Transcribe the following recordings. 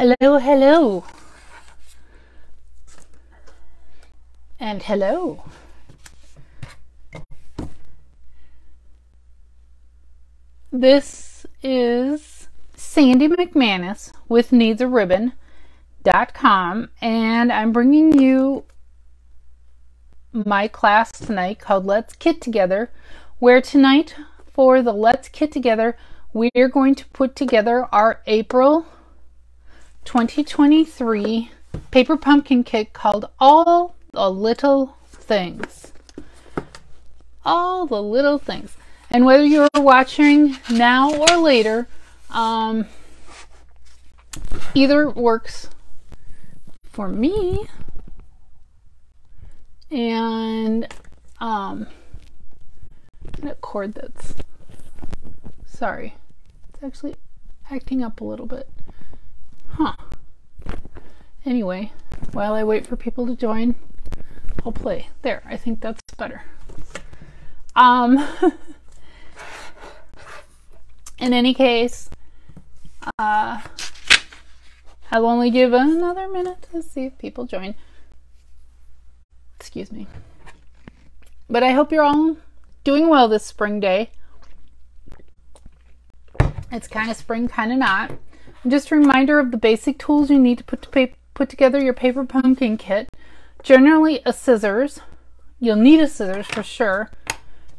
Hello, hello. And hello. This is Sandy McManus with needsaribbon.com, and I'm bringing you my class tonight called Let's Kit Together, where tonight for the Let's Kit Together we are going to put together our April 2023 paper pumpkin kit called All the Little Things. All the Little Things. And whether you're watching now or later, either works for me. And that cord that's, sorry, it's actually acting up a little bit. Huh. Anyway, while I wait for people to join, I'll play. There, I think that's better. In any case, I'll only give another minute to see if people join. Excuse me. But I hope you're all doing well this spring day. It's kind of spring, kind of not. Just a reminder of the basic tools you need to put together your paper pumpkin kit. Generally a scissors. You'll need a scissors for sure.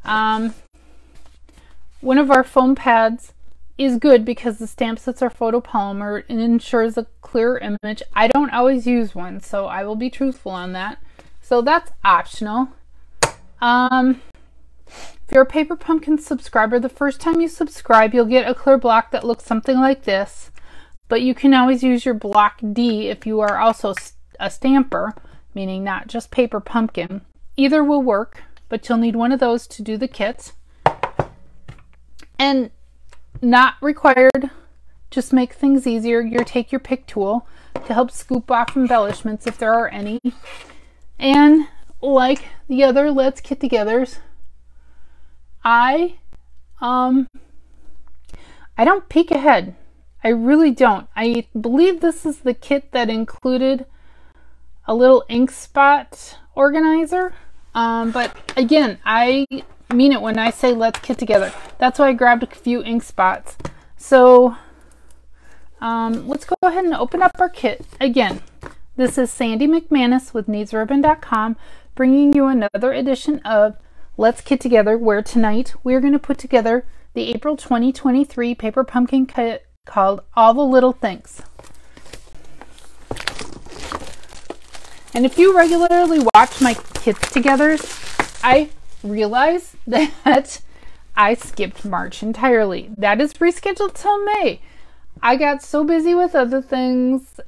One of our foam pads is good because the stamp sets are photopolymer and ensures a clear image. I don't always use one, so I will be truthful on that. So that's optional. If you're a Paper Pumpkin subscriber, the first time you subscribe, you'll get a clear block that looks something like this. But you can always use your block D if you are also a stamper, meaning not just paper pumpkin. Either will work, but you'll need one of those to do the kits. And not required, just make things easier. Take your pick tool to help scoop off embellishments if there are any. And like the other Let's Kit Togethers, I don't peek ahead. I really don't. I believe this is the kit that included a little ink spot organizer. But again, I mean it when I say Let's Kit Together. That's why I grabbed a few ink spots. So let's go ahead and open up our kit. Again, this is Sandy McManus with needsaribbon.com, bringing you another edition of Let's Kit Together, where tonight we're going to put together the April 2023 paper pumpkin kit called All the Little Things. And if you regularly watch my kits togethers, I realize that I skipped March entirely. That is rescheduled till May. I got so busy with other things,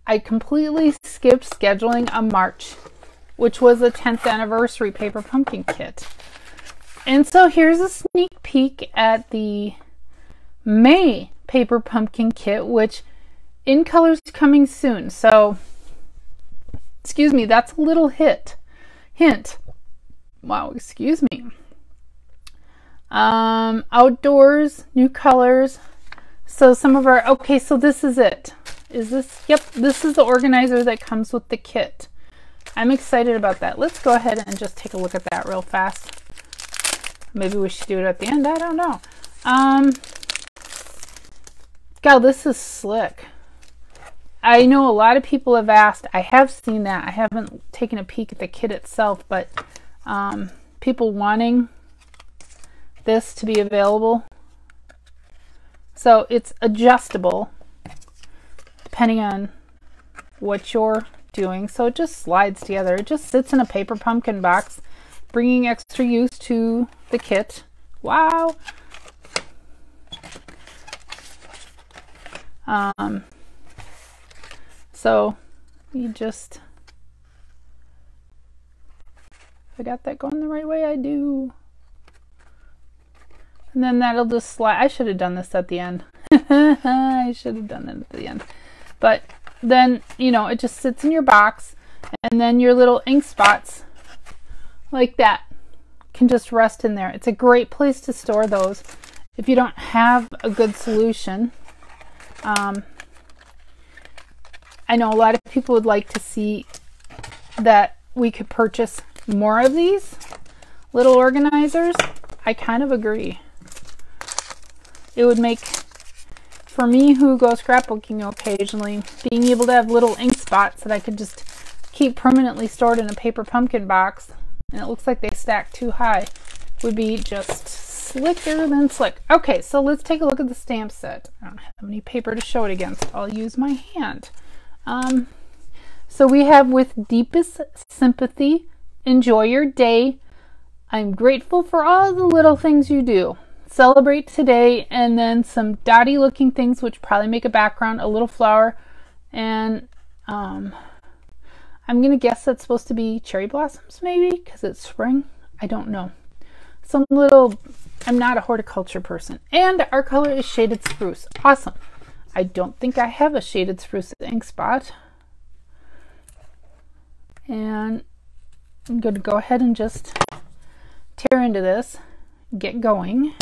I completely skipped scheduling a March, which was the 10th anniversary paper pumpkin kit. And so here's a sneak peek at the May paper pumpkin kit, which in colors coming soon. So, excuse me, that's a little hint. Wow, excuse me. Outdoors, new colors. So some of our, okay, so this is it. Is this, yep, this is the organizer that comes with the kit. I'm excited about that. Let's go ahead and just take a look at that real fast. Maybe we should do it at the end. I don't know. God, this is slick. I know a lot of people have asked. I have seen that. I haven't taken a peek at the kit itself, but people wanting this to be available. So it's adjustable depending on what you're doing. So it just slides together. It just sits in a paper pumpkin box, bringing extra use to the kit. Wow. So you just, if I got that going the right way, I do. And then that'll just slide. I should have done this at the end. I should have done it at the end. But then, you know, it just sits in your box, and then your little ink spots like that can just rest in there. It's a great place to store those if you don't have a good solution. I know a lot of people would like to see that we could purchase more of these little organizers. I kind of agree. It would make, for me who goes scrapbooking occasionally, being able to have little ink spots that I could just keep permanently stored in a paper pumpkin box, and it looks like they stack too high, would be just slicker than slick. Okay, so let's take a look at the stamp set. I don't have any paper to show it against. I'll use my hand. So we have with deepest sympathy, enjoy your day. I'm grateful for all the little things you do. Celebrate today, and then some dotty looking things which probably make a background, a little flower, and I'm gonna guess that's supposed to be cherry blossoms maybe because it's spring. I don't know. Some little, I'm not a horticulture person. And our color is Shaded Spruce. Awesome. I don't think I have a Shaded Spruce ink spot. And I'm going to go ahead and just tear into this, get going.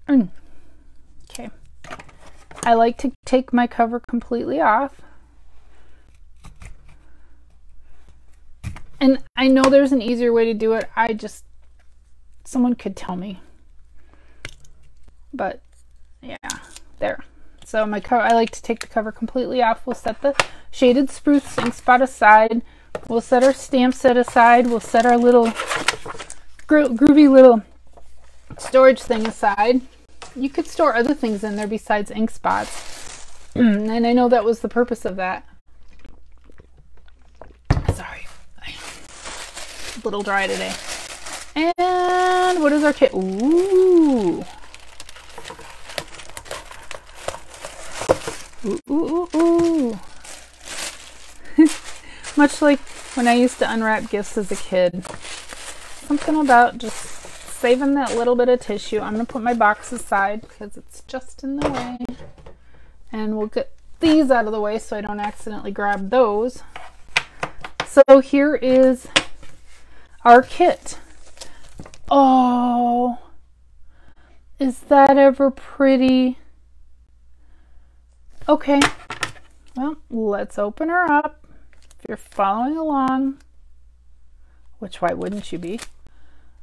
Okay. I like to take my cover completely off. And I know there's an easier way to do it. Someone could tell me. But yeah, there. So my cover, I like to take the cover completely off. We'll set the Shaded Spruce ink spot aside. We'll set our stamp set aside. We'll set our little groovy little storage thing aside. You could store other things in there besides ink spots. And I know that was the purpose of that. Sorry. A little dry today. And what is our kit? Ooh. Ooh, ooh, ooh, ooh. Much like when I used to unwrap gifts as a kid. Something about just saving that little bit of tissue. I'm going to put my box aside because it's just in the way. And we'll get these out of the way so I don't accidentally grab those. So here is our kit. Oh, is that ever pretty? Okay, well, let's open her up. If you're following along, which why wouldn't you be?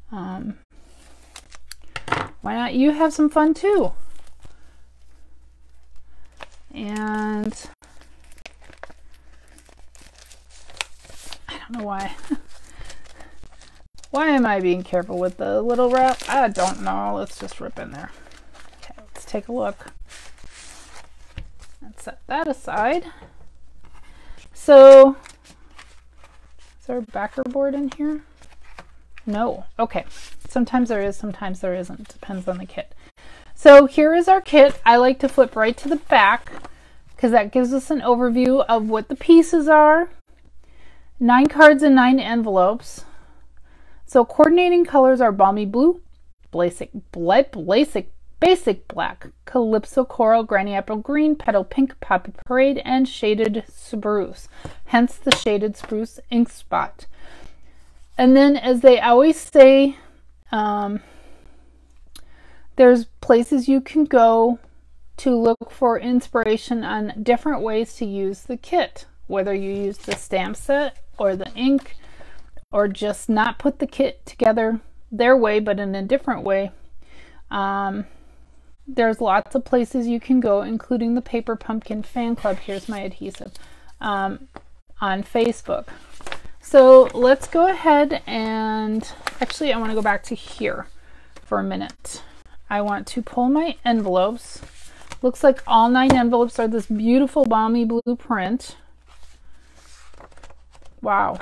Why not you have some fun too? And I don't know why. Why am I being careful with the little wrap? I don't know. Let's just rip in there. Okay, let's take a look. Let's set that aside. So, is there a backer board in here? No. Okay. Sometimes there is, sometimes there isn't. Depends on the kit. So here is our kit. I like to flip right to the back because that gives us an overview of what the pieces are. 9 cards and 9 envelopes. So coordinating colors are Balmy Blue, Basic Black, Calypso Coral, Granny Apple Green, Petal Pink, Poppy Parade, and Shaded Spruce. Hence the Shaded Spruce ink spot. And then, as they always say, there's places you can go to look for inspiration on different ways to use the kit. Whether you use the stamp set or the ink, or just not put the kit together their way, but in a different way. There's lots of places you can go, including the Paper Pumpkin Fan Club. Here's my adhesive on Facebook. So let's go ahead and actually I want to go back to here for a minute. I want to pull my envelopes. Looks like all 9 envelopes are this beautiful Balmy Blue print. Wow.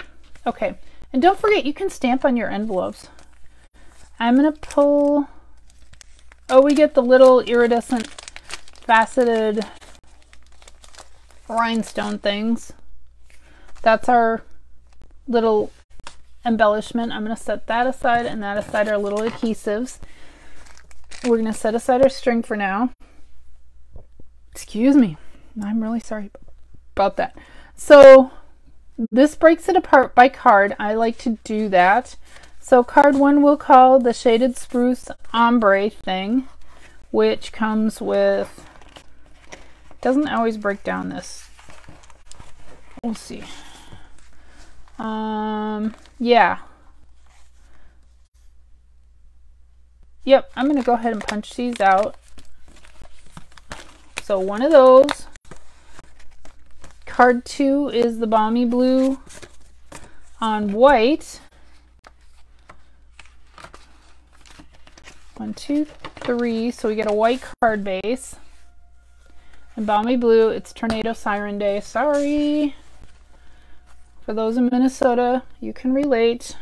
Okay. And don't forget, you can stamp on your envelopes. I'm going to pull... Oh, we get the little iridescent faceted rhinestone things. That's our little embellishment. I'm going to set that aside, and that aside our little adhesives. We're going to set aside our string for now. Excuse me. I'm really sorry about that. So... this breaks it apart by card. I like to do that. So card 1 we'll call the Shaded Spruce Ombre thing, which comes with, doesn't always break down this. We'll see. Yeah. Yep, I'm gonna go ahead and punch these out. So one of those. Card 2 is the Balmy Blue on white. 1, 2, 3. So we get a white card base. And Balmy Blue, it's Tornado Siren Day. Sorry. For those in Minnesota, you can relate.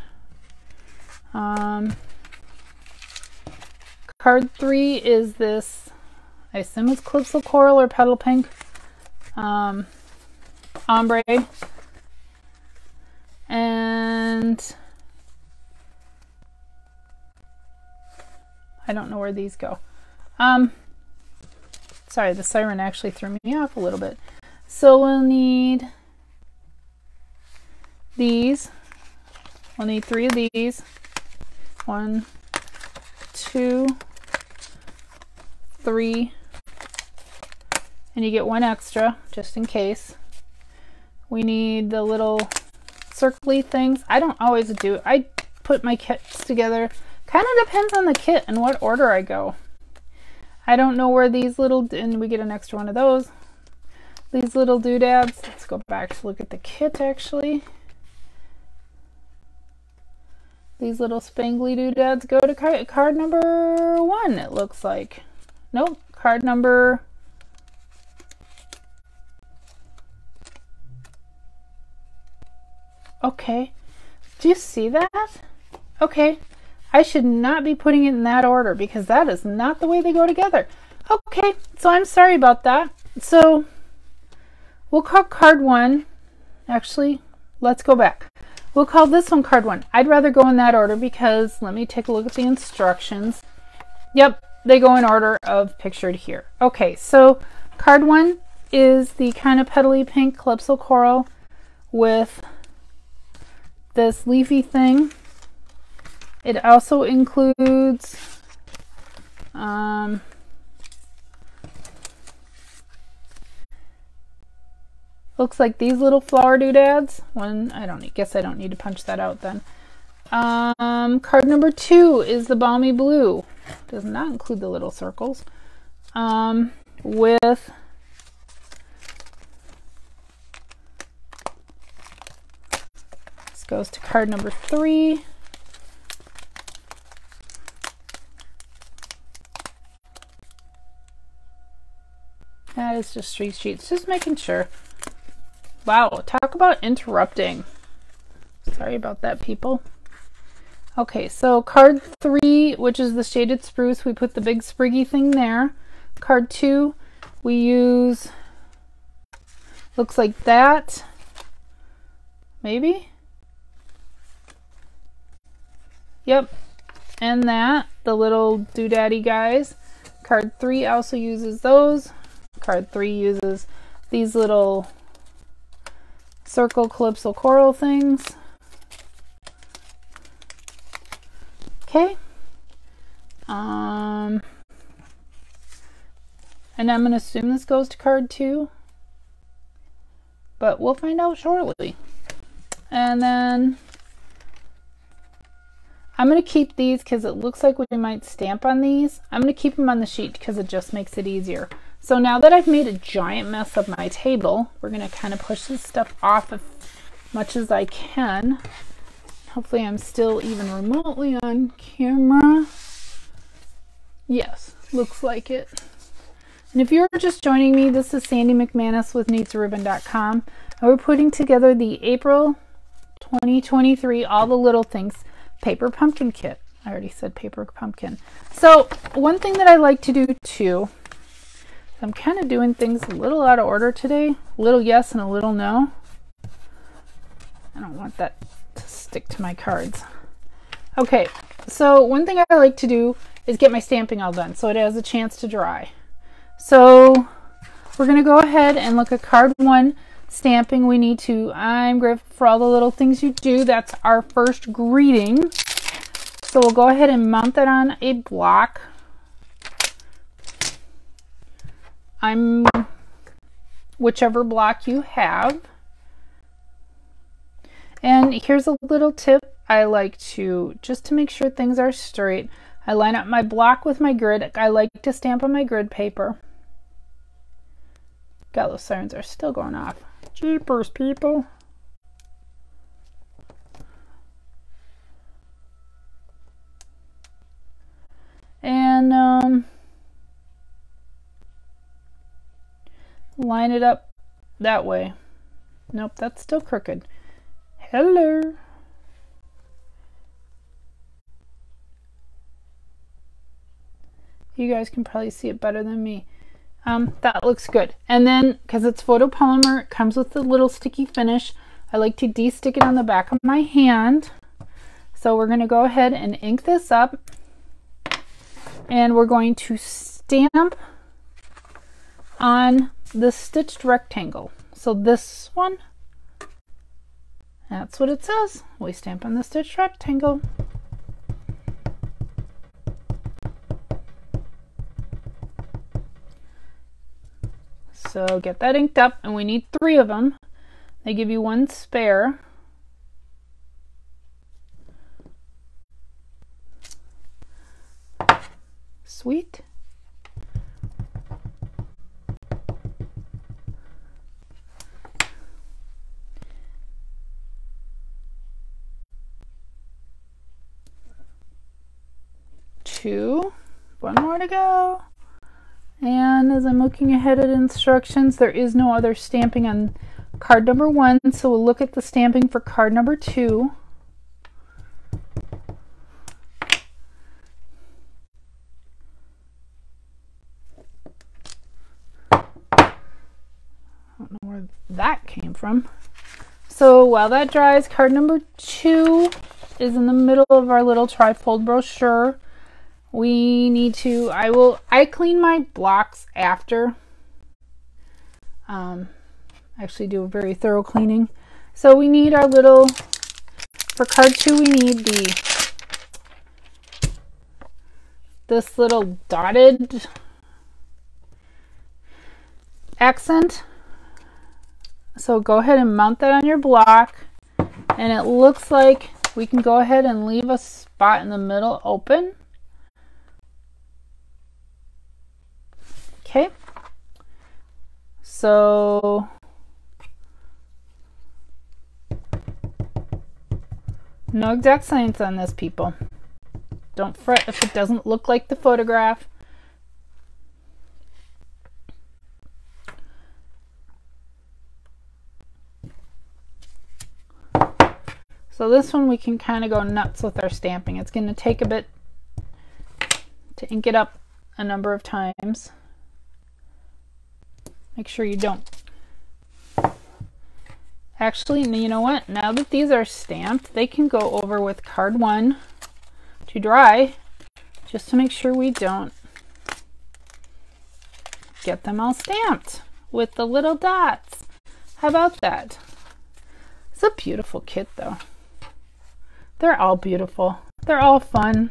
Card 3 is this, I assume it's Calypso Coral or Petal Pink ombre. And I don't know where these go. Sorry, the siren actually threw me off a little bit. So we'll need these. We'll need 3 of these. 1, 2, 3, and you get 1 extra just in case. We need the little circly things. I don't always do. I put my kits together. Kind of depends on the kit and what order I go. I don't know where these little, and we get an extra one of those. These little doodads. Let's go back to look at the kit actually. These little spangly doodads go to card number 1, it looks like. Nope, card number... Okay, do you see that? Okay, I should not be putting it in that order because that is not the way they go together. Okay, so I'm sorry about that. So, we'll call card 1, actually, let's go back. We'll call this one card 1. I'd rather go in that order because let me take a look at the instructions. Yep, they go in order of pictured here. Okay, so card 1 is the kind of petally pink Calypso Coral with this leafy thing. It also includes looks like these little flower doodads. Guess I don't need to punch that out then. Card number 2 is the Balmy Blue. Does not include the little circles. With this goes to card number 3. That is just 3 sheets. Just making sure. Wow, talk about interrupting. Sorry about that, people. Okay, so card 3, which is the Shaded Spruce, we put the big spriggy thing there. Card 2, we use, looks like that. Maybe? Yep, and that, the little doodaddy guys. Card 3 also uses those. Card 3 uses these little circle Calypso Coral things. Okay. And I'm going to assume this goes to card 2, but we'll find out shortly. And then I'm going to keep these because it looks like we might stamp on these. I'm going to keep them on the sheet because it just makes it easier. So now that I've made a giant mess of my table, we're going to kind of push this stuff off as much as I can. Hopefully I'm still even remotely on camera. Yes, looks like it. And if you're just joining me, this is Sandy McManus with NeatsARibbon.com. And we're putting together the April 2023 All the Little Things Paper Pumpkin Kit. I already said paper pumpkin. So one thing that I like to do too, I'm kind of doing things a little out of order today. A little yes and a little no. I don't want that to stick to my cards. Okay, so one thing I like to do is get my stamping all done so it has a chance to dry. So we're going to go ahead and look at card 1 stamping. We need to, I'm grateful for all the little things you do. That's our first greeting. So we'll go ahead and mount that on a block. Whichever block you have. And here's a little tip. I like to, just to make sure things are straight, I line up my block with my grid. I like to stamp on my grid paper. God, those sirens are still going off. Jeepers, people. And line it up that way. Nope, that's still crooked. Hello. You guys can probably see it better than me. That looks good. And then, because it's photopolymer, it comes with a little sticky finish. I like to de-stick it on the back of my hand. So we're going to go ahead and ink this up. And we're going to stamp on the stitched rectangle. So this one, that's what it says. We stamp on the stitched rectangle. So get that inked up, and we need 3 of them. They give you 1 spare. Sweet. Two. 1 more to go. And as I'm looking ahead at instructions, there is no other stamping on card number 1, so we'll look at the stamping for card number 2. I don't know where that came from. So while that dries, card number 2 is in the middle of our little trifold brochure. We need to, I clean my blocks after. Actually do a very thorough cleaning. So we need our little, for card 2 we need this little dotted accent. So go ahead and mount that on your block. And it looks like we can go ahead and leave a spot in the middle open. Okay, so no exact science on this, people. Don't fret if it doesn't look like the photograph. So this one we can kind of go nuts with our stamping. It's going to take a bit to ink it up a number of times. Make sure you don't. Actually, you know what? Now that these are stamped, they can go over with card 1 to dry, just to make sure we don't get them all stamped with the little dots. How about that? It's a beautiful kit though. They're all beautiful. They're all fun.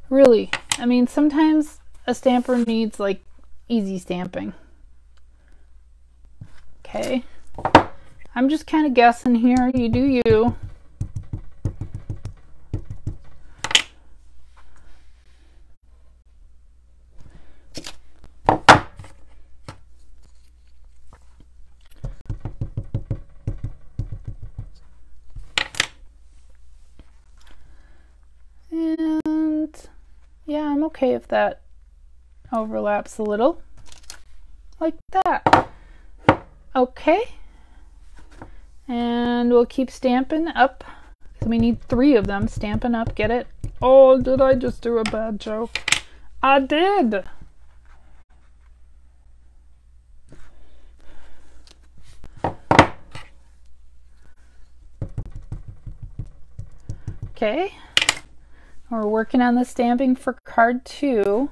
Really, I mean, sometimes a stamper needs like easy stamping. Okay, I'm just kind of guessing here. You do you. And yeah, I'm okay if that overlaps a little like that. Okay, and we'll keep stamping up because we need 3 of them. Stamping up, get it? Oh, did I just do a bad joke? I did. Okay, we're working on the stamping for card 2.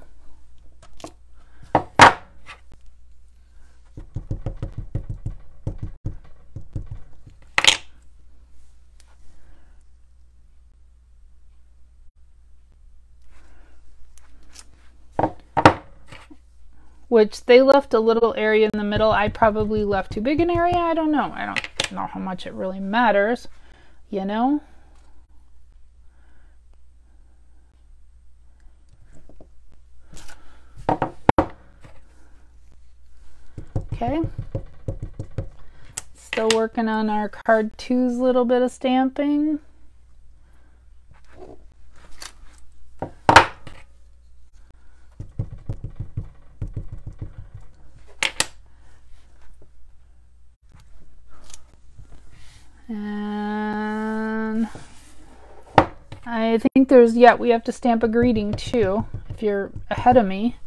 which they left a little area in the middle. I probably left too big an area. I don't know. I don't know how much it really matters, you know? Okay. Still working on our card 2's little bit of stamping. And I think there's, yeah, we have to stamp a greeting too, if you're ahead of me.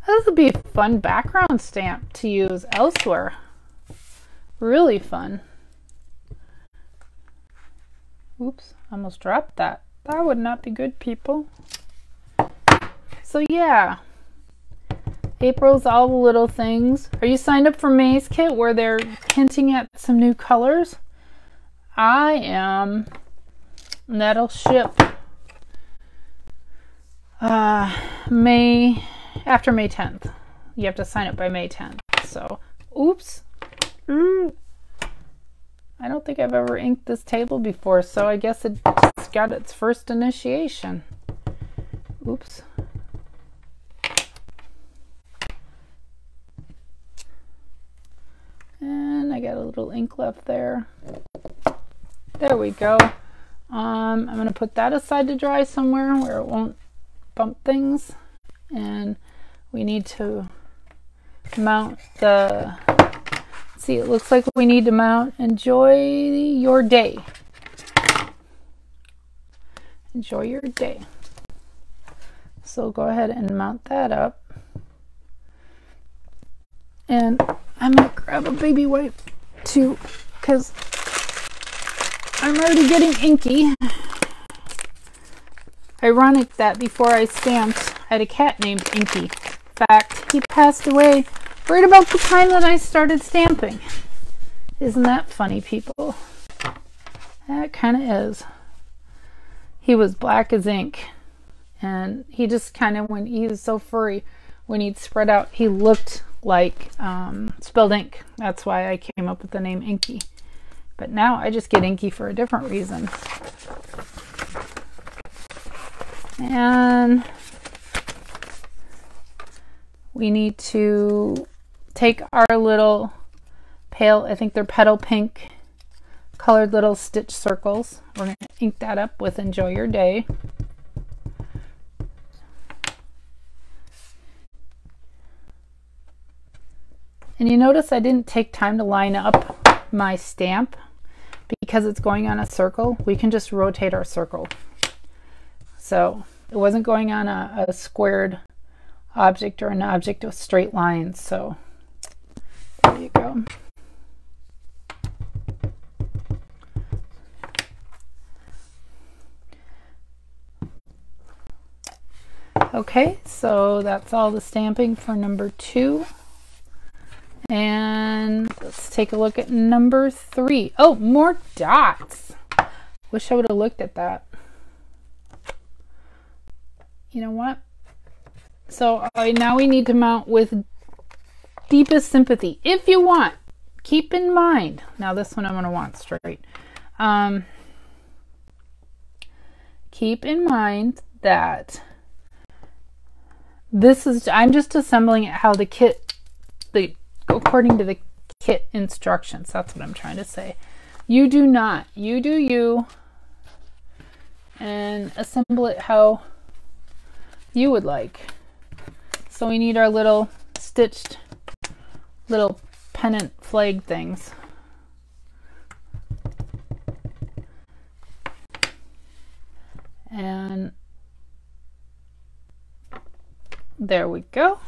This would be a fun background stamp to use elsewhere. Really fun. Oops, almost dropped that. That would not be good, people. So yeah, April's all the little things. Are you signed up for May's Kit where they're hinting at some new colors? I am. And that'll ship after May 10th. You have to sign up by May 10th. So, oops. I don't think I've ever inked this table before, so I guess it's got its first initiation. Oops. And I got a little ink left there. There we go. I'm going to put that aside to dry somewhere where it won't bump things. And we need to mount the, see, it looks like we need to mount Enjoy Your Day. Enjoy Your Day. So go ahead and mount that up. And I'm going to grab a baby wipe too, because I'm already getting inky. Ironic that before I stamped, I had a cat named Inky. In fact, he passed away right about the time that I started stamping. Isn't that funny, people? That kind of is. He was black as ink. And he just kind of, when he was so furry, when he'd spread out, he looked like spilled ink. That's why I came up with the name Inky. But now I just get Inky for a different reason. And we need to take our little pale, I think they're petal pink, colored little stitch circles. We're going to ink that up with Enjoy Your Day. And you notice I didn't take time to line up my stamp because it's going on a circle. We can just rotate our circle. So it wasn't going on a squared object or an object with straight lines. So there you go. Okay, so that's all the stamping for number 2. And let's take a look at number 3. Oh, more dots. Wish I would have looked at that. You know what? So now we need to mount with Deepest Sympathy. If you want, keep in mind. Now this one I'm going to want straight. Keep in mind that this is, I'm just assembling it how the kit, according to the kit instructions. That's what I'm trying to say. You do not. You do you. And assemble it how you would like. So we need our little stitched little pennant flag things. And there we go.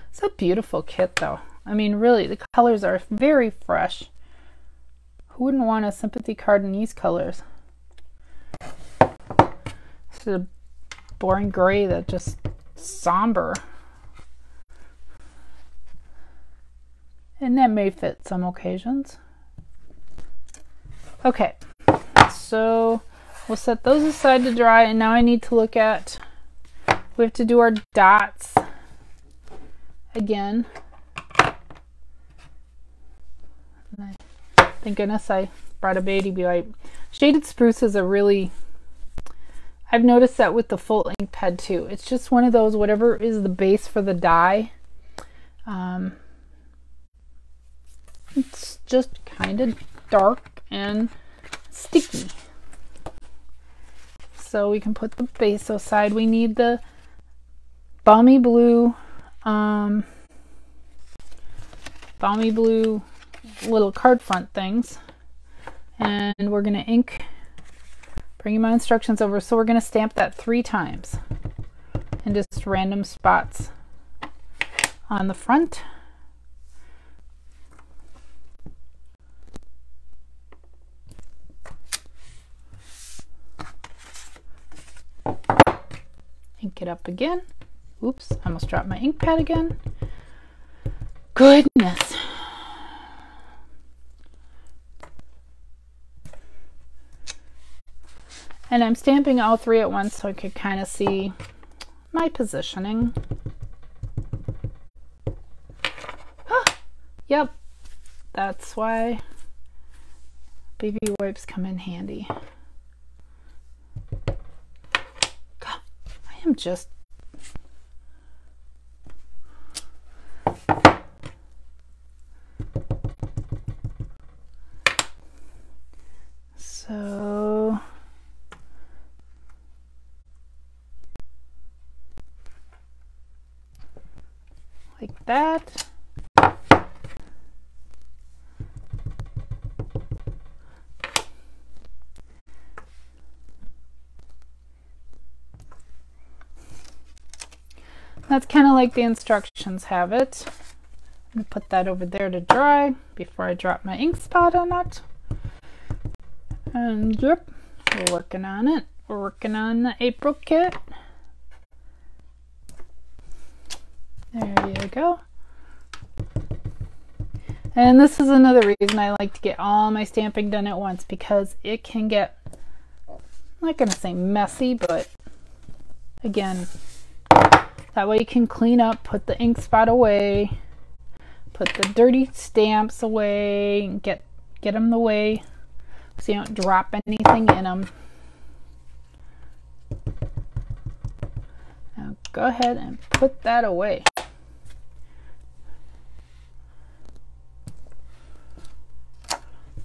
It's a beautiful kit though. I mean, really, the colors are very fresh. Who wouldn't want a sympathy card in these colors? It's a boring gray that just somber. And that may fit some occasions. Okay, so we'll set those aside to dry, and now I need to look at, we have to do our dots again. Thank goodness I brought a baby wipe. Shaded spruce is a really, I've noticed that with the full ink pad too. It's just one of those, whatever is the base for the dye, it's just kind of dark and sticky. So we can put the base aside. We need the balmy blue little card front things, and we're going to ink, bringing my instructions over, so we're going to stamp that 3 times in just random spots on the front. Ink it up again. Oops, I almost dropped my ink pad again. Goodness. And I'm stamping all 3 at once so I could kind of see my positioning. Yep, that's why baby wipes come in handy. God, I am just... So... like that. That's kind of like the instructions have it. I'm going to put that over there to dry before I drop my ink spot on it. And yep, we're working on it. We're working on the April kit. There you go. And this is another reason I like to get all my stamping done at once, because it can get, I'm not going to say messy, but again, that way you can clean up, put the ink spot away, put the dirty stamps away, get them away so you don't drop anything in them. Now go ahead and put that away.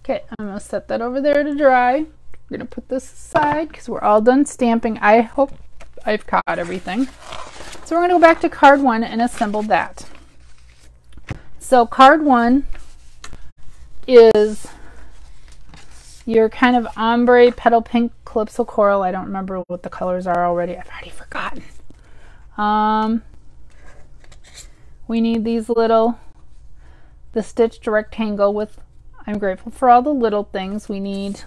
Okay, I'm going to set that over there to dry. We're going to put this aside because we're all done stamping. I hope I've caught everything. So we're going to go back to card 1 and assemble that. So card 1 is your kind of ombre petal pink calypso coral. I don't remember what the colors are already. I've already forgotten. We need these little, the stitched rectangle with I'm grateful for all the little things. We need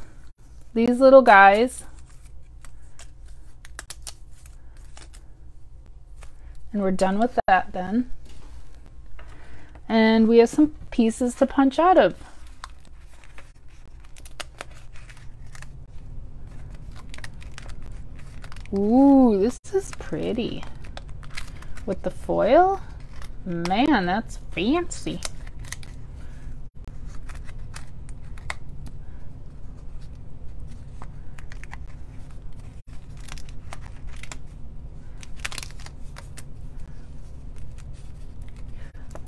these little guys. And we're done with that then. And we have some pieces to punch out of. Ooh, this is pretty. With the foil? Man, that's fancy.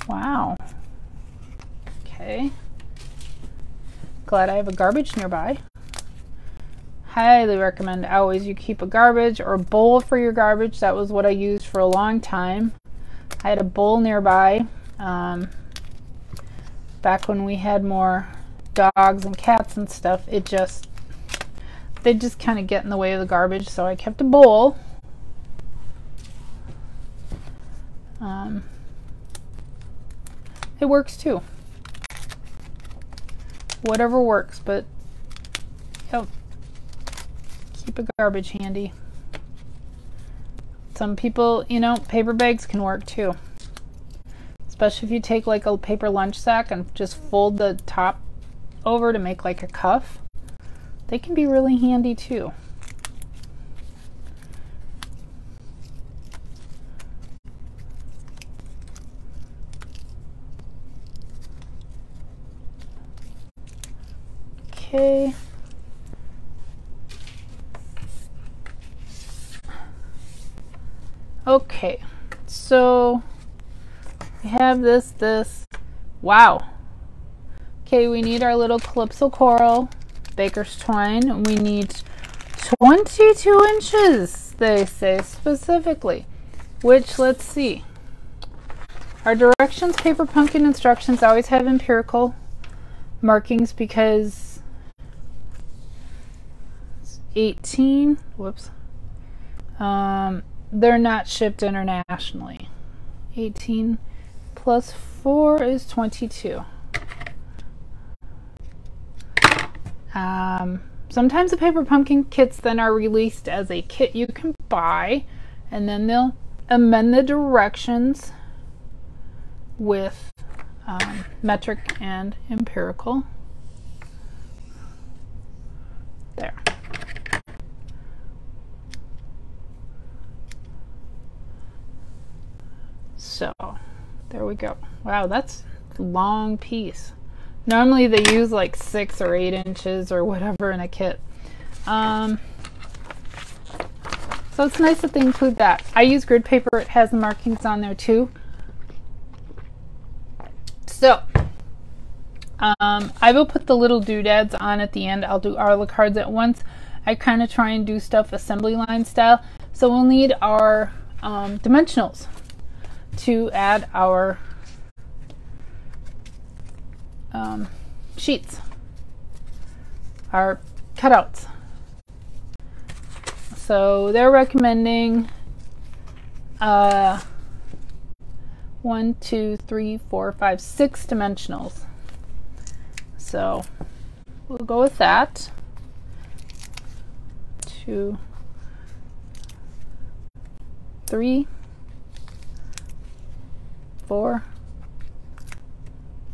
Wow. Okay. Glad I have a garbage nearby. Highly recommend always you keep a garbage or a bowl for your garbage. That was what I used for a long time. I had a bowl nearby back when we had more dogs and cats and stuff. They just kind of get in the way of the garbage, so I kept a bowl. It works too. Whatever works, but yep, keep a garbage handy. Some people, you know, paper bags can work too. Especially if you take like a paper lunch sack and just fold the top over to make like a cuff. They can be really handy too. Okay. Okay, so we have this. Wow. Okay, we need our little Calypso coral, baker's twine. We need 22 inches, they say specifically, which, let's see. Our directions, paper pumpkin instructions always have empirical markings because 18, whoops, they're not shipped internationally. 18 plus 4 is 22. Sometimes the paper pumpkin kits then are released as a kit you can buy, and then they'll amend the directions with metric and empirical. There. So there we go. Wow, that's a long piece. Normally they use like 6 or 8 inches or whatever in a kit. So it's nice that they include that. I use grid paper. It has the markings on there too. So I will put the little doodads on at the end. I'll do all the cards at once. I kind of try and do stuff assembly line style. So we'll need our dimensionals to add our sheets, our cutouts. So they're recommending 1, 2, 3, 4, 5, 6 dimensionals. So we'll go with that. 2, 3, 4,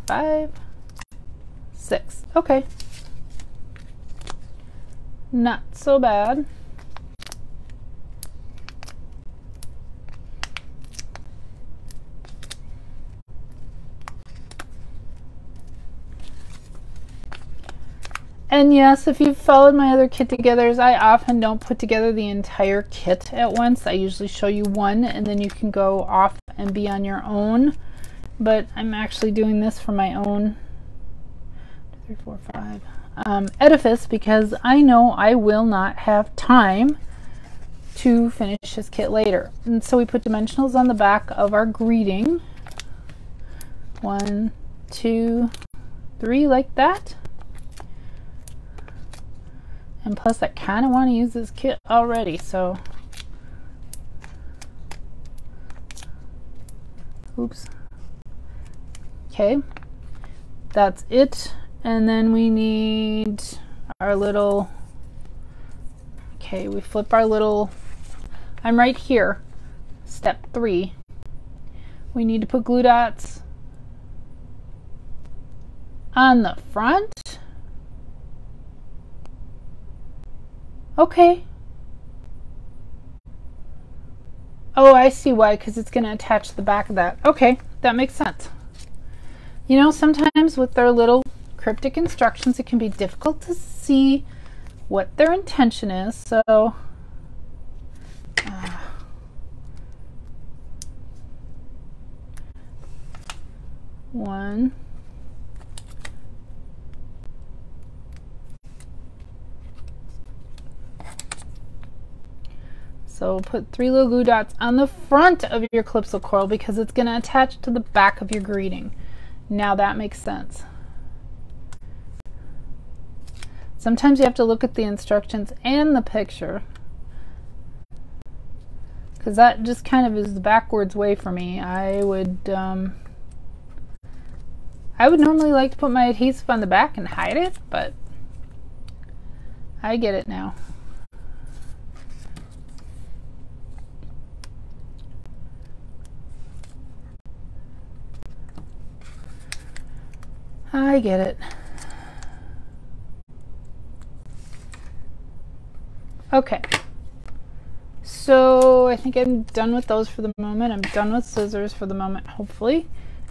5, 6. Okay. Not so bad. And yes, if you've followed my other kit togethers, I often don't put together the entire kit at once. I usually show you one and then you can go off and be on your own. But I'm actually doing this for my own 2, 3, 4, 5 edifice because I know I will not have time to finish this kit later. And so we put dimensionals on the back of our greeting. 1, 2, 3, like that. And plus I kind of want to use this kit already, so oops. Okay, that's it. And then we need our little, okay, we flip our little, I'm right here, step 3. We need to put glue dots on the front. Okay. Oh, I see why, because it's going to attach to the back of that. Okay, that makes sense. You know, sometimes with their little cryptic instructions, it can be difficult to see what their intention is. So, 1, so put 3 little glue dots on the front of your Calypso coral because it's going to attach to the back of your greeting. Now that makes sense. Sometimes you have to look at the instructions and the picture because that just kind of is the backwards way for me. I would normally like to put my adhesive on the back and hide it, but I get it now. I get it. Okay. So I think I'm done with those for the moment. I'm done with scissors for the moment, hopefully.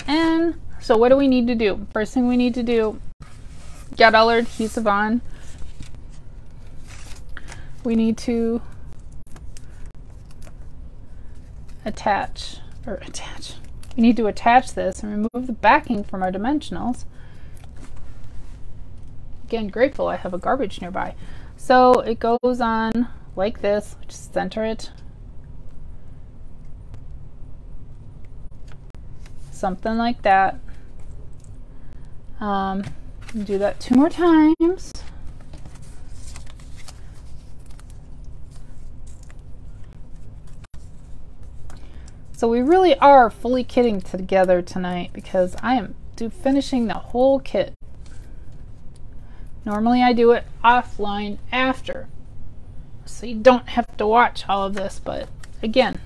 And so what do we need to do? First thing we need to do, get all our adhesive on. We need to attach. We need to attach this and remove the backing from our dimensionals. Again, grateful I have a garbage nearby. So it goes on like this. Just center it. Something like that. Do that 2 more times. So we really are fully kitting together tonight because I am finishing the whole kit. Normally I do it offline after, so you don't have to watch all of this, but again,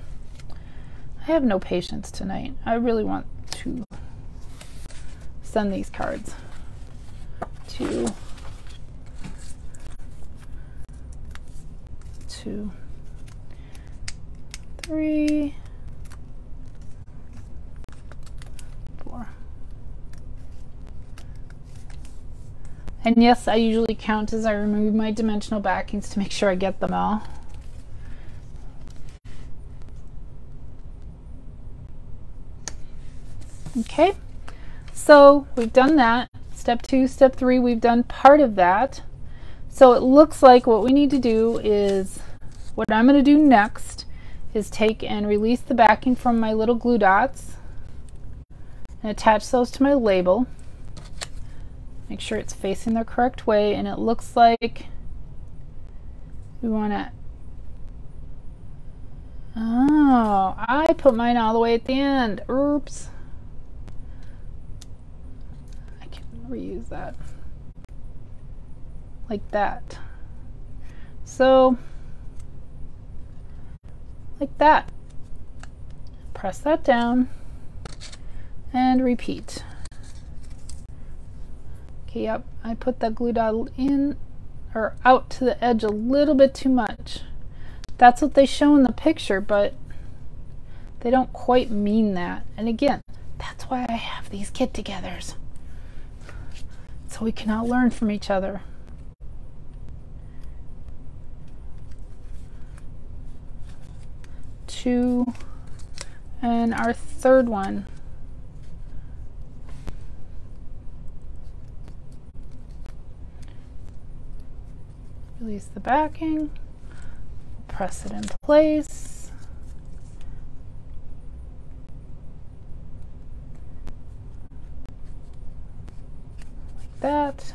I have no patience tonight. I really want to send these cards to 2, 3, 4. And yes, I usually count as I remove my dimensional backings to make sure I get them all. Okay, so we've done that. Step 2, step 3, we've done part of that. So it looks like what we need to do is, what I'm going to do next is take and release the backing from my little glue dots and attach those to my label. Make sure it's facing the correct way, and it looks like we want to, oh, I put mine all the way at the end. Oops. I can reuse that. Like that. So, like that. Press that down and repeat. Yep, I put that glue dot in or out to the edge a little bit too much. That's what they show in the picture, but they don't quite mean that. And again, that's why I have these kit-togethers, so we can all learn from each other. Two, and our third one. Release the backing, press it in place. Like that.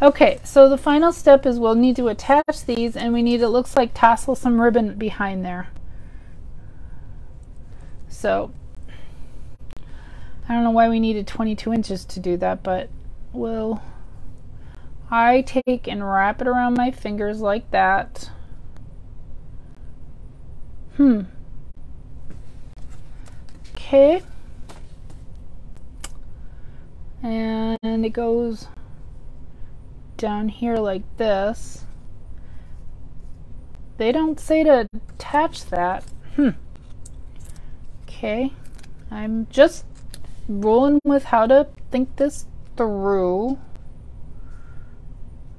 Okay, so the final step is we'll need to attach these, and we need, it looks like, tassel some ribbon behind there. So I don't know why we needed 22 inches to do that, but I take and wrap it around my fingers like that. Okay. And it goes down here like this. They don't say to attach that. Okay. I'm just rolling with how to think this through.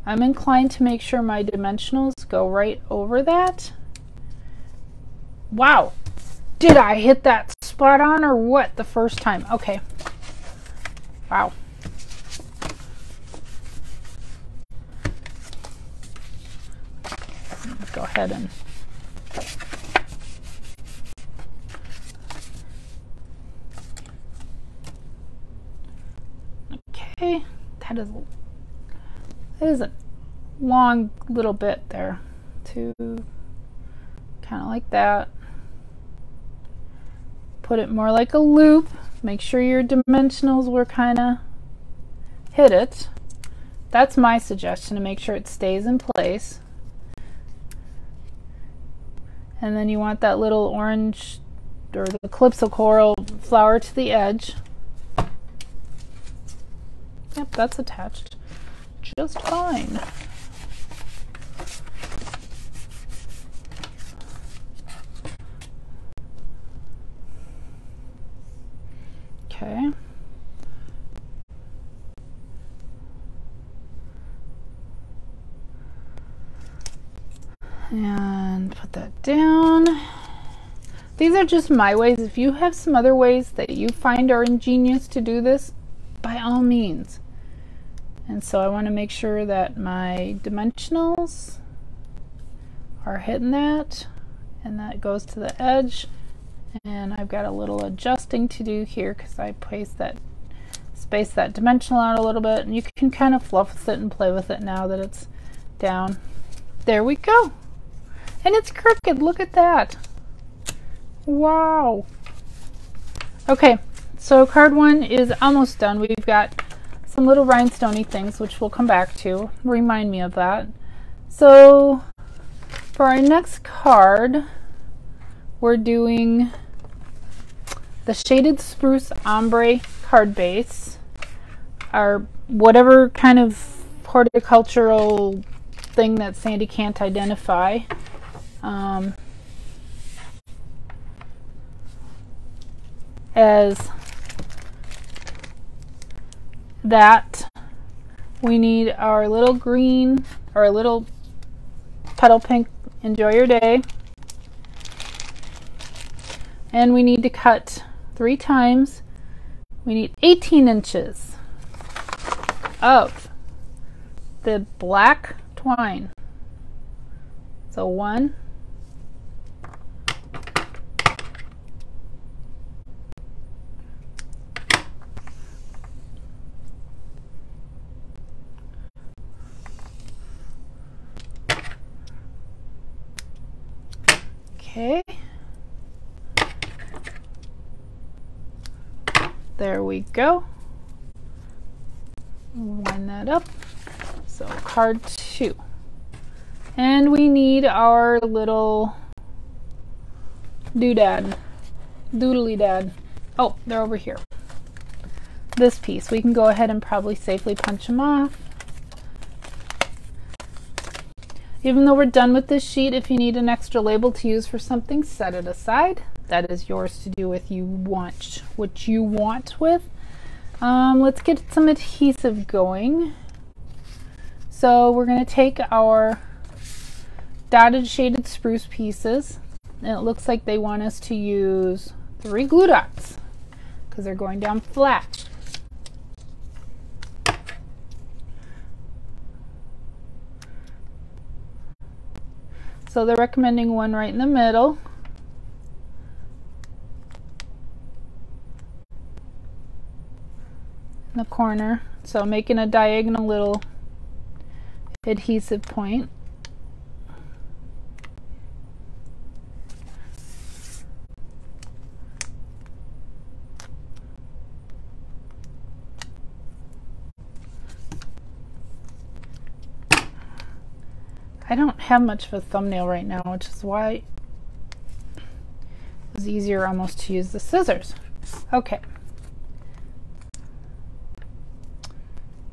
I'm inclined to make sure my dimensionals go right over that. Wow, did I hit that spot on or what the first time? Okay, wow. Go ahead and okay, that is a long little bit there. To kind of like that. Put it more like a loop. Make sure your dimensionals were kind of hit it. That's my suggestion, to make sure it stays in place. And then you want that little orange or the calypso coral flower to the edge. Yep, that's attached just fine. Okay. And put that down. These are just my ways. If you have some other ways that you find are ingenious to do this, by all means. And so I want to make sure that my dimensionals are hitting that, and that goes to the edge. And I've got a little adjusting to do here because I space that dimensional out a little bit, and you can kind of fluff with it and play with it now that it's down. There we go. And it's crooked. Look at that. Wow. Okay, so card 1 is almost done. We've got some little rhinestone-y things, which we'll come back to. Remind me of that. So for our next card, we're doing the Shaded Spruce Ombre card base, or whatever kind of horticultural thing that Sandy can't identify. As that, we need our little green, or a little petal pink, Enjoy Your Day. And we need to cut 3 times. We need 18 inches of the black twine. So 1, 'kay. There we go. Line that up. So card 2. And we need our little doodad, doodly dad. Oh, they're over here. This piece, we can go ahead and probably safely punch them off. Even though we're done with this sheet, if you need an extra label to use for something, set it aside. That is yours to do with what you want with. Let's get some adhesive going. So we're going to take our dotted shaded spruce pieces, and it looks like they want us to use 3 glue dots because they're going down flat. So they're recommending one right in the middle. In the corner. So making a diagonal little adhesive point. I don't have much of a thumbnail right now, which is why it was easier almost to use the scissors. Okay.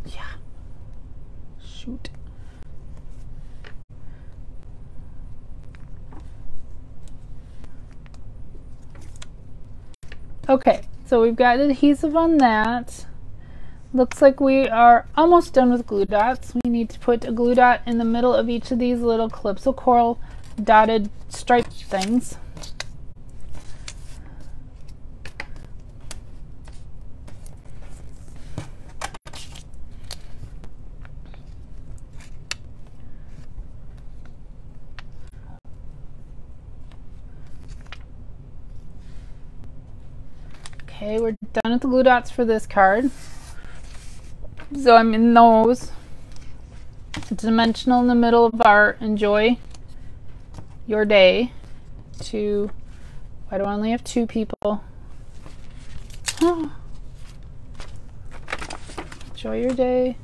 Yeah. Shoot. Okay, so we've got adhesive on that. Looks like we are almost done with glue dots. We need to put a glue dot in the middle of each of these little Calypso Coral dotted striped things. Okay, we're done with the glue dots for this card. So I'm in those. Dimensional in the middle of our Enjoy Your Day. Why do I only have 2 people? Oh. Enjoy your day.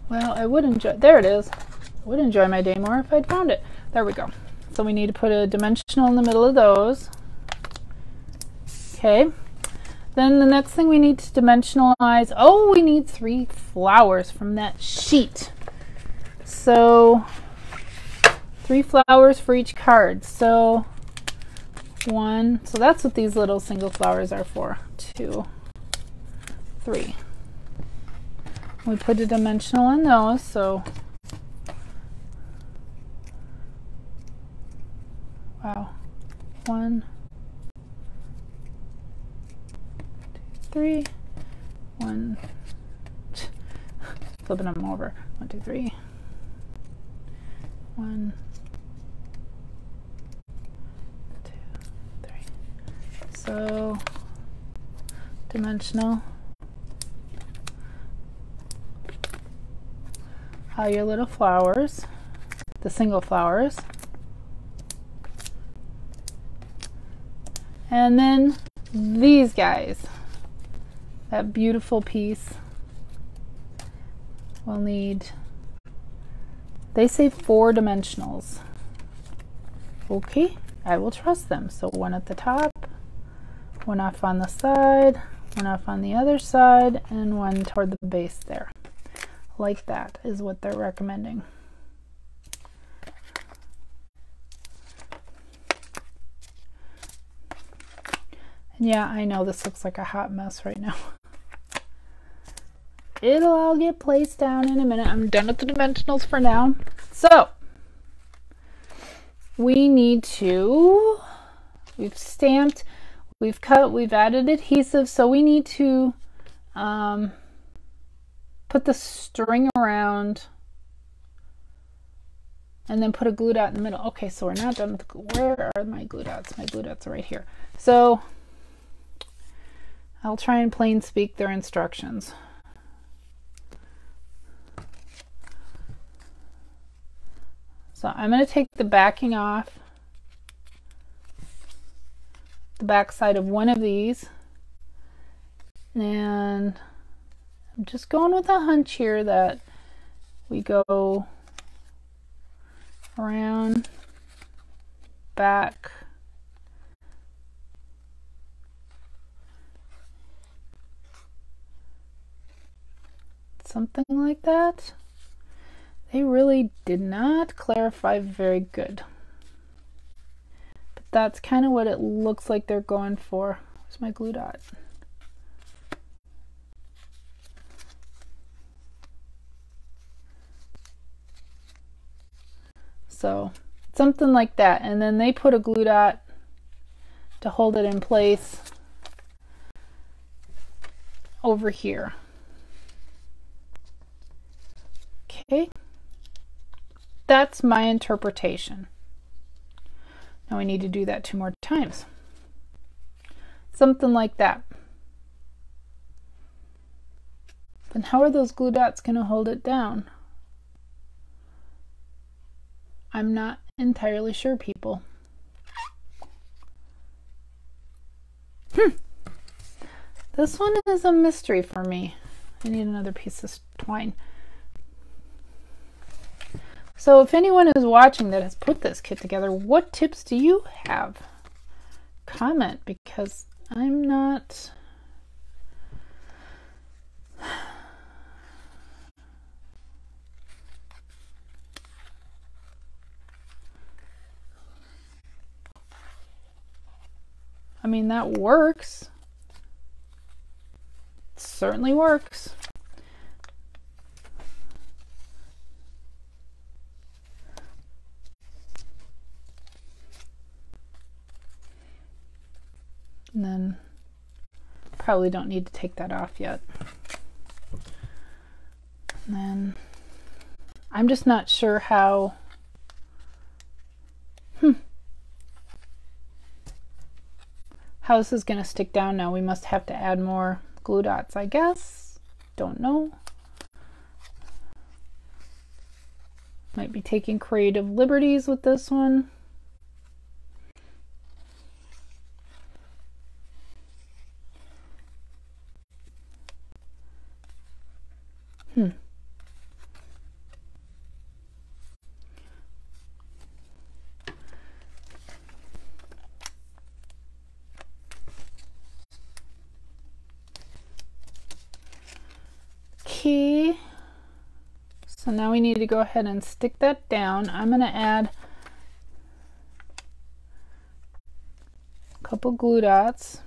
Well, I would enjoy, there it is. I would enjoy my day more if I'd found it. There we go. So we need to put a dimensional in the middle of those. Okay. Then the next thing we need to dimensionalize, oh, we need 3 flowers from that sheet. So 3 flowers for each card. So 1, so that's what these little single flowers are for. 2, 3. We put a dimensional on those, so wow, 1, 2, 3, 1, flipping them over, 1, 2, 3, 1, 2, 3. So dimensional. All your little flowers, the single flowers. And then these guys, that beautiful piece, we'll need, they say 4 dimensionals. Okay, I will trust them. So 1 at the top, 1 off on the side, 1 off on the other side, and 1 toward the base there. Like that is what they're recommending. And yeah, I know this looks like a hot mess right now. It'll all get placed down in a minute. I'm done with the dimensionals for now. So we need to, we've stamped, we've cut, we've added adhesive, so we need to put the string around and then put a glue dot in the middle. Okay, so we're not done with the glue. Where are my glue dots? My glue dots are right here. So I'll try and plain speak their instructions. So I'm going to take the backing off the back side of one of these, and I'm just going with a hunch here that we go around, back, something like that. They really did not clarify very good, but that's kind of what it looks like they're going for. Where's my glue dot? So something like that, and then they put a glue dot to hold it in place over here. Okay, that's my interpretation. Now we need to do that 2 more times. Something like that. Then how are those glue dots going to hold it down? I'm not entirely sure, people. This one is a mystery for me. I need another piece of twine. So if anyone is watching that has put this kit together, what tips do you have? Comment, because I'm not... I mean, that works. It certainly works. And then probably don't need to take that off yet. And then I'm just not sure how how this is going to stick down now. We must have to add more glue dots, I guess. Don't know. Might be taking creative liberties with this one. Okay, so now we need to go ahead and stick that down. I'm going to add a couple glue dots.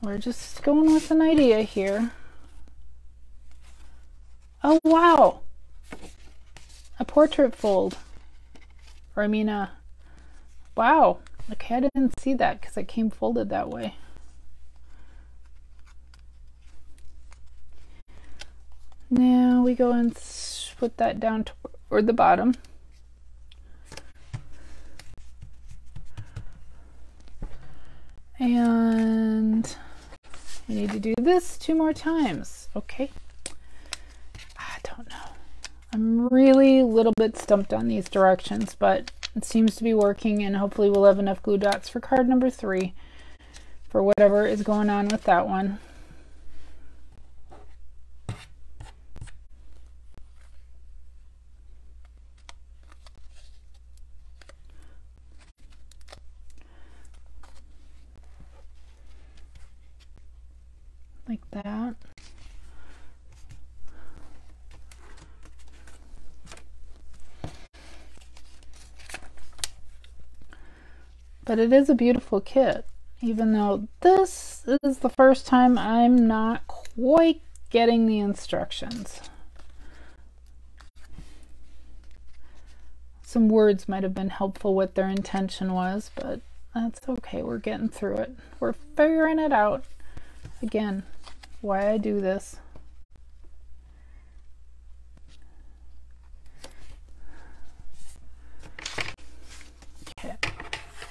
we're just going with an idea here. Oh wow, a portrait fold, or I mean wow, okay, I didn't see that because it came folded that way. Now we go and put that down toward the bottom. And we need to do this 2 more times. Okay. I don't know. I'm really a little bit stumped on these directions, but it seems to be working, and hopefully we'll have enough glue dots for card number 3 for whatever is going on with that one. Like that. But it is a beautiful kit, even though this is the first time I'm not quite getting the instructions. Some words might have been helpful what their intention was, but that's okay, we're getting through it. We're figuring it out. Again, why I do this. Okay,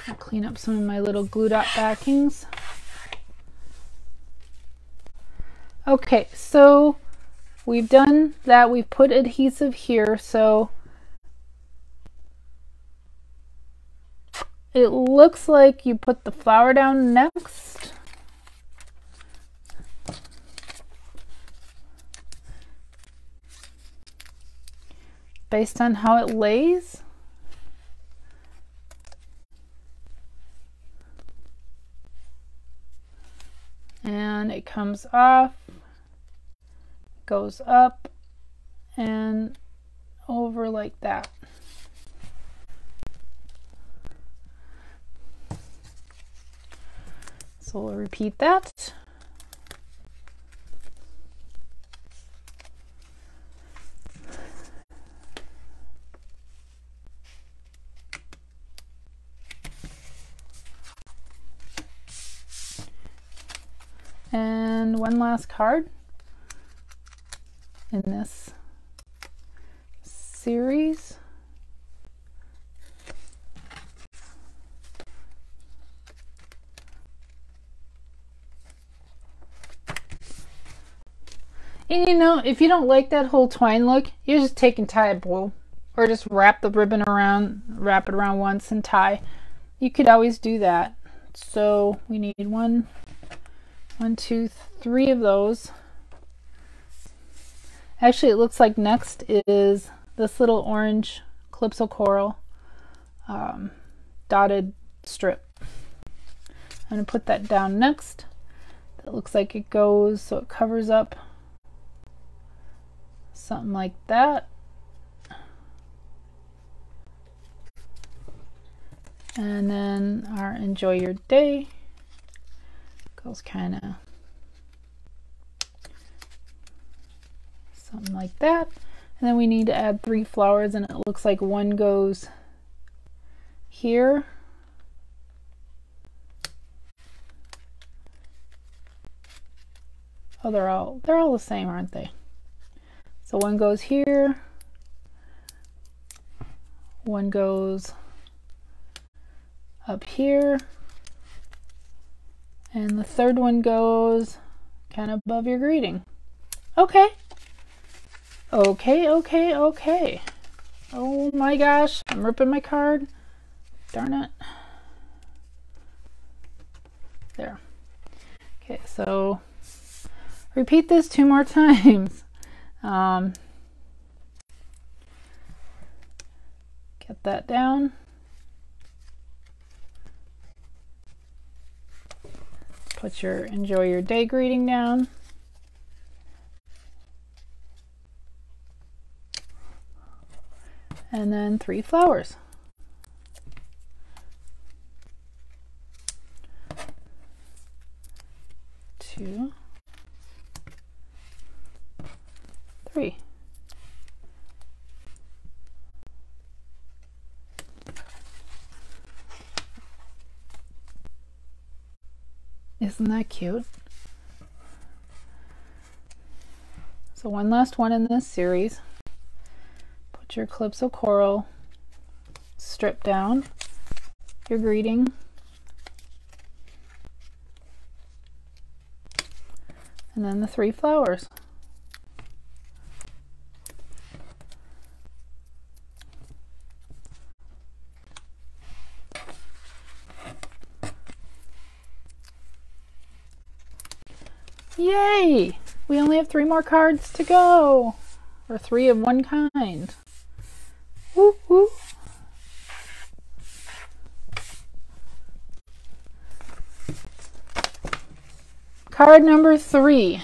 I'll clean up some of my little glue dot backings. Okay, so we've done that. We've put adhesive here, so it looks like you put the flower down next. Based on how it lays. And it comes off, goes up and over like that. So we'll repeat that. And one last card in this series. And you know, if you don't like that whole twine look, you just take and tie a bow, or just wrap the ribbon around, wrap it around once and tie. You could always do that. So we need one, two, 3 of those. Actually, it looks like next is this little orange Calypso Coral dotted strip. I'm going to put that down next. That looks like it goes so it covers up something like that. And then our Enjoy Your Day goes kind of something like that. And then we need to add 3 flowers, and it looks like one goes here. Oh, they're all the same, aren't they? So one goes here, one goes up here, and the third one goes kind of above your greeting. Okay. Okay, okay, okay. Oh my gosh, I'm ripping my card. Darn it. There. Okay, so repeat this 2 more times. Get that down. Put your Enjoy Your Day greeting down. And then 3 flowers. 3. Isn't that cute? So one last one in this series. Put your Calypso coral, strip down your greeting, and then the 3 flowers. Yay! We only have 3 more cards to go, or 3 of one kind. Woo woo! Card number 3.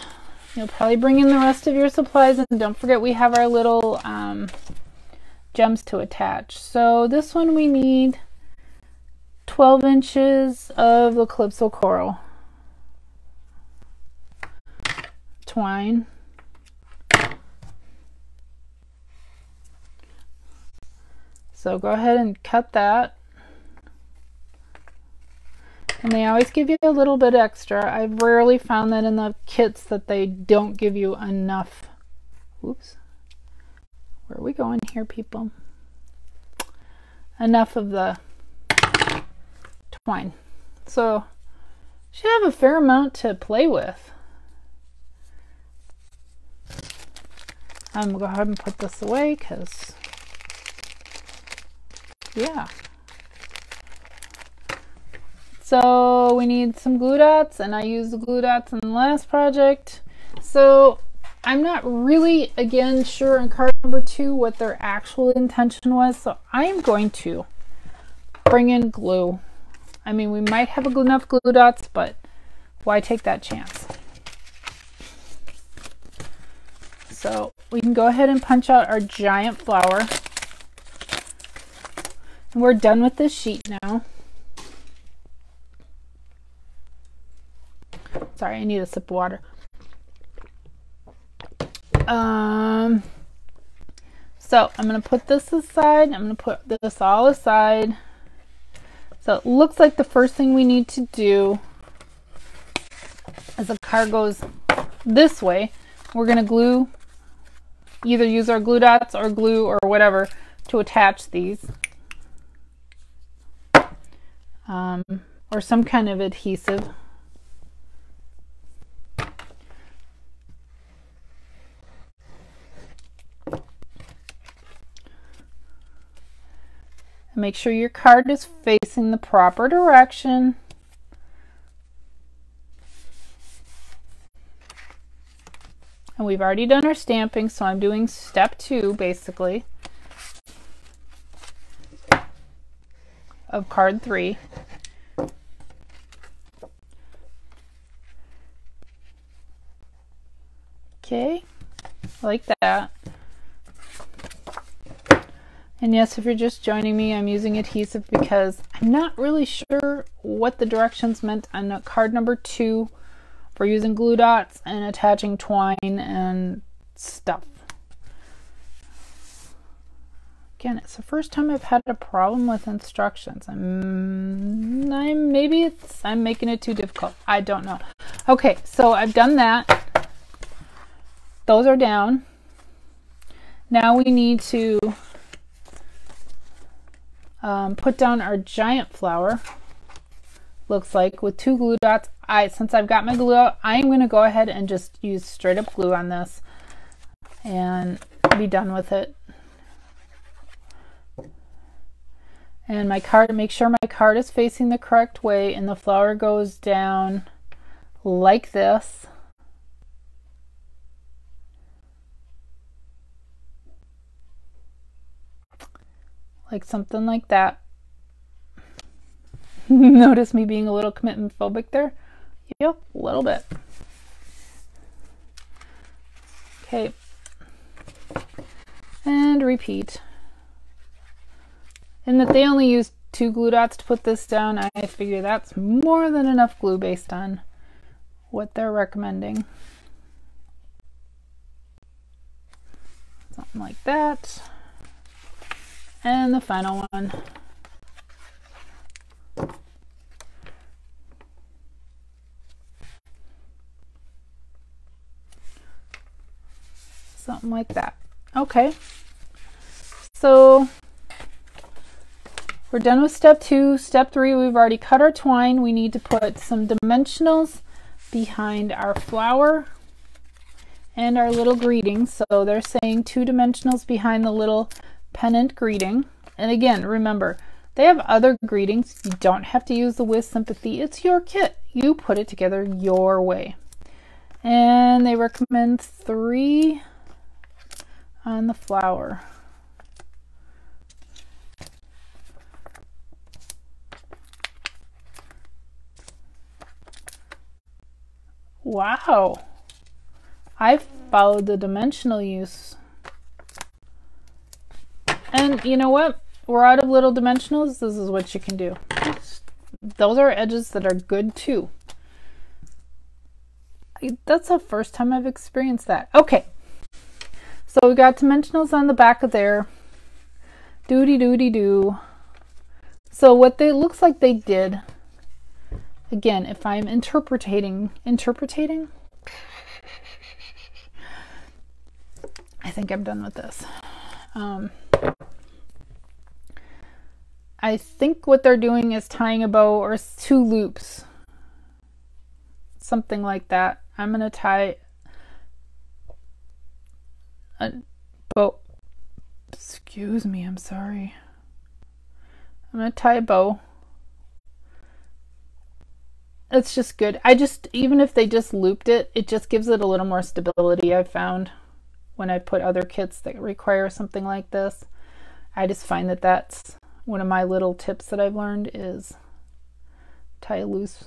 You'll probably bring in the rest of your supplies, and don't forget we have our little gems to attach. So this one we need 12 inches of the Calypso coral. Twine. So go ahead and cut that. And they always give you a little bit extra. I've rarely found that in the kits that they don't give you enough. Oops. Where are we going here, people? Enough of the twine. So should have a fair amount to play with. I'm going to go ahead and put this away because, yeah. So we need some glue dots, and I used the glue dots in the last project. So I'm not really, again, sure on card number 2 what their actual intention was. So I'm going to bring in glue. I mean, we might have enough glue dots, but why take that chance? So we can go ahead and punch out our giant flower. And we're done with this sheet now. Sorry, I need a sip of water. So I'm going to put this aside. I'm going to put this all aside. So it looks like the first thing we need to do as the card goes this way, we're going to glue, either use our glue dots or glue or whatever to attach these. Or some kind of adhesive. Make sure your card is facing the proper direction. And we've already done our stamping, so I'm doing step 2 basically of card 3. Okay, like that. And yes, if you're just joining me, I'm using adhesive because I'm not really sure what the directions meant on card number 2 for using glue dots and attaching twine and stuff. Again, it's the first time I've had a problem with instructions. Maybe I'm making it too difficult. I don't know. Okay, so I've done that. Those are down. Now we need to put down our giant flower. Looks like with 2 glue dots. Since I've got my glue out, I'm going to go ahead and just use straight up glue on this and be done with it. And my card, make sure my card is facing the correct way and the flower goes down like this. Like something like that. Notice me being a little commitment phobic there? Yep, a little bit. Okay. And repeat. And that they only used 2 glue dots to put this down, I figure that's more than enough glue based on what they're recommending. something like that. And the final one. Something like that. Okay. So we're done with step 2. Step 3, we've already cut our twine. We need to put some dimensionals behind our flower and our little greeting. So they're saying 2 dimensionals behind the little pennant greeting. And again, remember, they have other greetings. You don't have to use the With Sympathy. It's your kit. You put it together your way. And they recommend 3 on the flower. Wow, I followed the dimensional use. And you know what? We're out of little dimensionals. This is what you can do. Those are edges that are good too. That's the first time I've experienced that. Okay, so we got dimensionals on the back of there. Doody doody doo. So what they looks like they did, again, if I'm interpreting, I think I'm done with this. I think what they're doing is tying a bow or 2 loops, something like that. I'm gonna tie a bow. Excuse me, I'm sorry. I'm gonna tie a bow. It's just good. Even if they just looped it, it just gives it a little more stability, I've found, when I put other kits that require something like this. I just find that that's one of my little tips that I've learned, is tie a loose.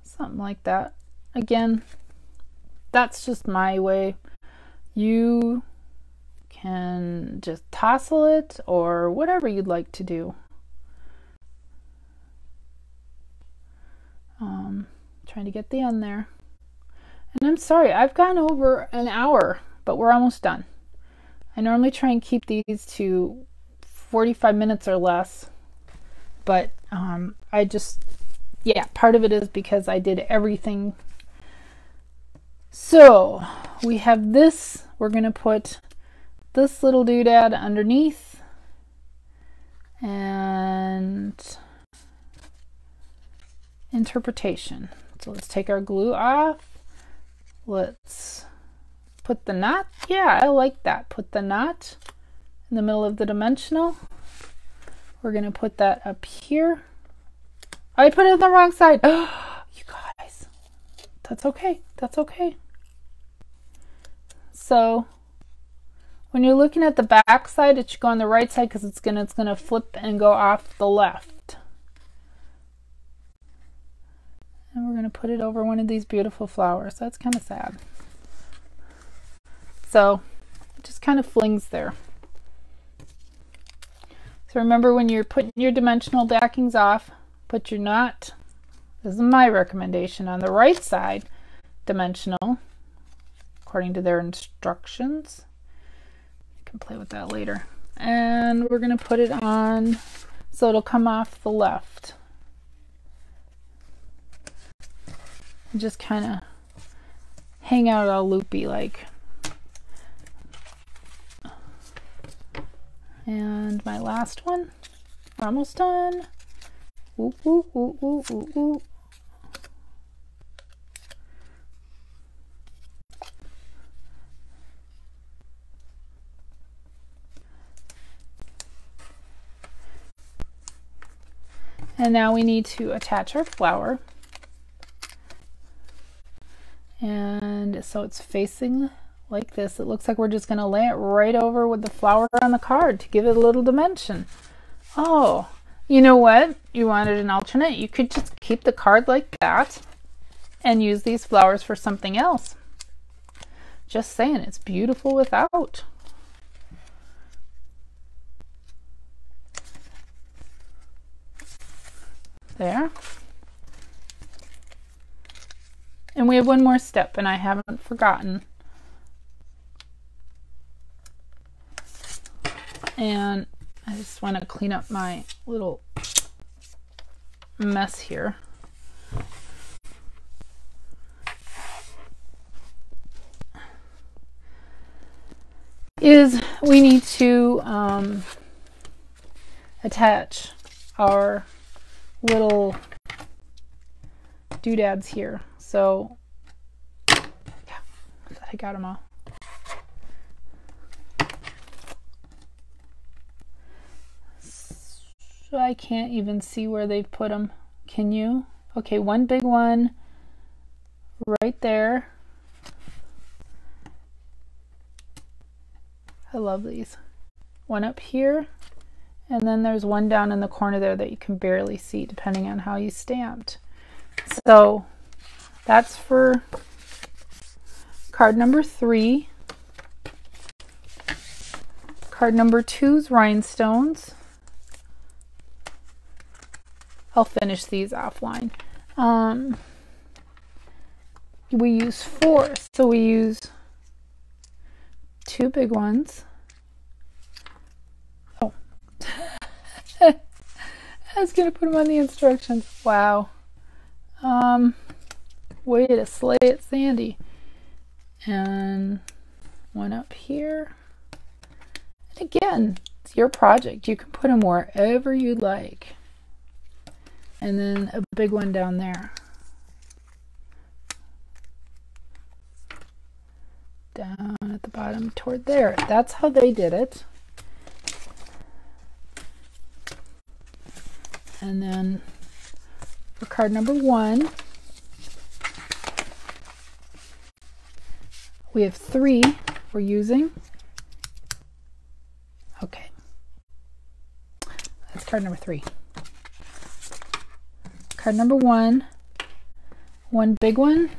Something like that. Again, that's just my way. You can just tassel it or whatever you'd like to do. Trying to get the end there. And I'm sorry, I've gone over an hour, but we're almost done. I normally try and keep these to 45 minutes or less, but I just, yeah, part of it is because I did everything. So we have this. We're going to put this little doodad underneath, and interpretation. So let's take our glue off. Let's put the knot. Yeah, I like that. Put the knot in the middle of the dimensional. We're going to put that up here. I put it on the wrong side. Oh, you guys. That's okay. That's okay. So when you're looking at the back side, it should go on the right side because it's gonna flip and go off the left. And we're going to put it over one of these beautiful flowers. That's kind of sad. So it just kind of flings there. So remember, when you're putting your dimensional backings off, put your knot, this is my recommendation, on the right side dimensional, according to their instructions. You can play with that later. And we're going to put it on so it'll come off the left. And just kind of hang out all loopy like. And my last one, we're almost done. Ooh, ooh, ooh, ooh, ooh, ooh. And now we need to attach our flower. And so it's facing like this. It looks like we're just going to lay it right over with the flower on the card to give it a little dimension. Oh, you know what? You wanted an alternate? You could just keep the card like that and use these flowers for something else. Just saying, it's beautiful without. There. And we have one more step, and I haven't forgotten. And I just want to clean up my little mess here. Is we need to attach our little doodads here. So yeah, I got them all. So I can't even see where they've put them. Can you? Okay, one big one right there. I love these. One up here, and then there's one down in the corner there that you can barely see depending on how you stamped. So that's for card number 3. Card number 2's rhinestones. I'll finish these offline. We use 4, so we use 2 big ones. Oh, I was gonna put them on the instructions. Wow. Way to slay it, Sandy. And one up here. And again, it's your project. You can put them wherever you like. And then a big one down there. Down at the bottom toward there. That's how they did it. And then for card number 1, we have 3 we're using. Okay. That's card number 3. Card number 1, one big one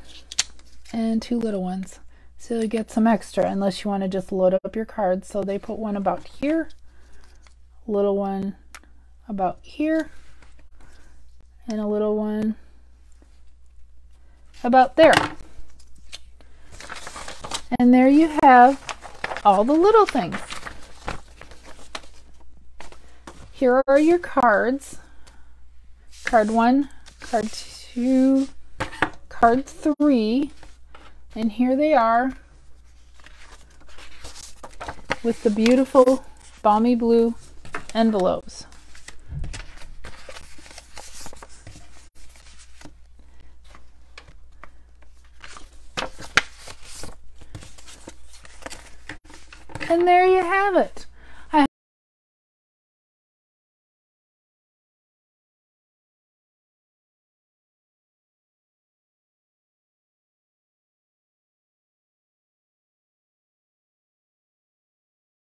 and 2 little ones. So you get some extra unless you want to just load up your cards. So they put one about here, little one about here, and a little one about there. And there you have all the little things. Here are your cards. Card 1, card 2, card 3, and here they are with the beautiful balmy blue envelopes. And there you have it.